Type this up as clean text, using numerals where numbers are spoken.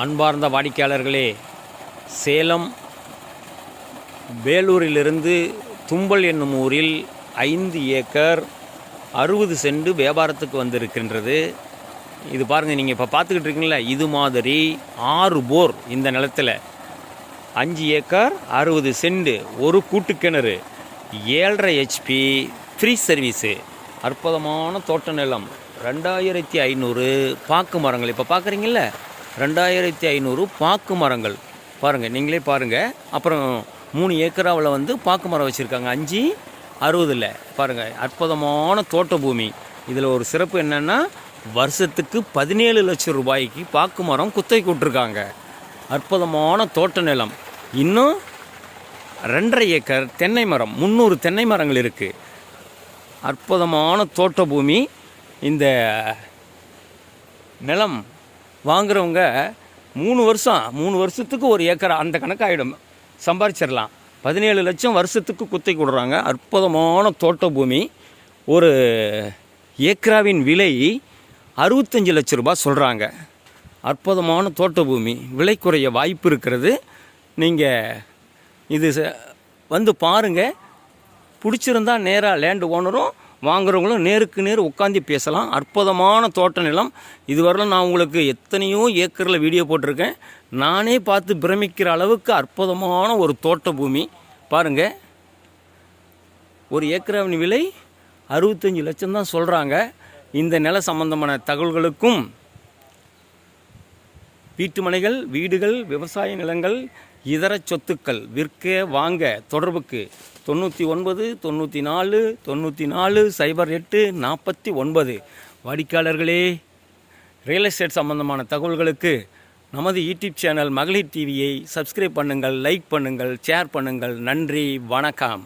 அன்பார்ந்த வாடிக்கையாளர்களே, சேலம் வேலூரிலிருந்து தும்பல் என்னும் ஊரில் 5 ஏக்கர் 60 சென்ட் வியாபாரத்துக்கு வந்திருக்கின்றது. இது பாருங்கள், நீங்கள் இப்போ பார்த்துக்கிட்டு இருக்கீங்களா, இது மாதிரி 6 போர் இந்த நிலத்தில் 5 ஏக்கர் 60 சென்ட், ஒரு கூட்டு கிணறு, 7.5 HP ஃப்ரீ சர்வீஸு, அற்புதமான தோட்ட நிலம், 2500 பாக்கு மரங்கள். இப்போ பார்க்குறீங்கள 2500 பாக்கு மரங்கள் பாருங்கள், நீங்களே பாருங்கள். அப்புறம் 3 ஏக்கராவில் வந்து பாக்கு மரம் வச்சுருக்காங்க, 5/60 பாருங்கள். அற்புதமான தோட்ட பூமி. இதில் ஒரு சிறப்பு என்னென்னா, வருஷத்துக்கு 17 லட்சம் ரூபாய்க்கு பாக்கு மரம் குத்தகை விட்டுருக்காங்க. அற்புதமான தோட்ட நிலம். இன்னும் 2.5 ஏக்கர் தென்னை மரம், 300 தென்னை மரங்கள் இருக்குது. அற்புதமான தோட்ட பூமி. இந்த நிலம் வாங்குறவங்க 3 வருஷத்துக்கு 1 ஏக்கர் அந்த கணக்காகிடும், சம்பாரிச்சிடலாம். 17 லட்சம் வருஷத்துக்கு குத்தை கொடுறாங்க. அற்புதமான தோட்ட பூமி. ஒரு ஏக்கராவின் விலை 65 லட்சம் ரூபாய் சொல்கிறாங்க. அற்புதமான தோட்ட பூமி, விலை குறைய வாய்ப்பு இருக்கிறது. நீங்கள் இது வந்து பாருங்கள். பிடிச்சிருந்தா நேராக லேண்டு ஓனரும் வாங்குறவங்களும் நேருக்கு நேர் உட்காந்து பேசலாம். அற்புதமான தோட்ட நிலம். இதுவரையிலும் நான் உங்களுக்கு எத்தனையோ ஏக்கரில் வீடியோ போட்டிருக்கேன். நானே பார்த்து பிரமிக்கிற அளவுக்கு அற்புதமான ஒரு தோட்ட பூமி பாருங்கள். ஒரு ஏக்கராவின் விலை 65 லட்சம் தான் சொல்கிறாங்க. இந்த நில சம்பந்தமான தகவல்களுக்கும் வீட்டுமனைகள், வீடுகள், விவசாய நிலங்கள், இதர சொத்துக்கள் விற்க வாங்க தொடர்புக்கு 99 94 94 08 49. வாடிக்கையாளர்களே, ரியல் எஸ்டேட் சம்பந்தமான தகவல்களுக்கு நமது யூடியூப் சேனல் மகளிர் டிவியை சப்ஸ்கிரைப் பண்ணுங்கள், லைக் பண்ணுங்கள், ஷேர் பண்ணுங்கள். நன்றி, வணக்கம்.